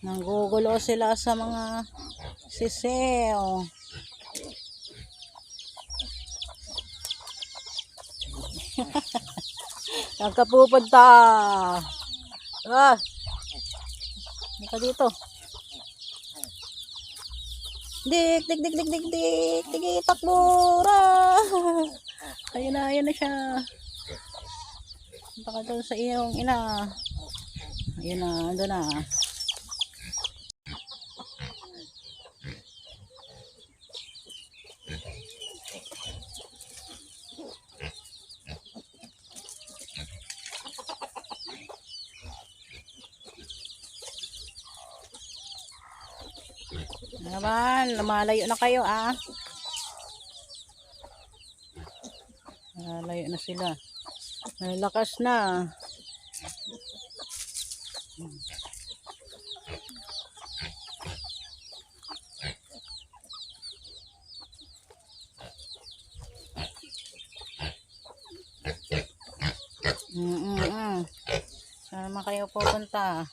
Nanggugulo sila sa mga siseo. Saan ka pupunta? Ah, ka dito. Dik, dik, dik, dik, dik, dik, dik, takbo. Ayun na siya. Punta ka doon sa iyong ina. Ayun na, ando na. Naman, lumalayo na kayo ah. Lumalayo na sila. Malakas na. Saan naman kayo pupunta?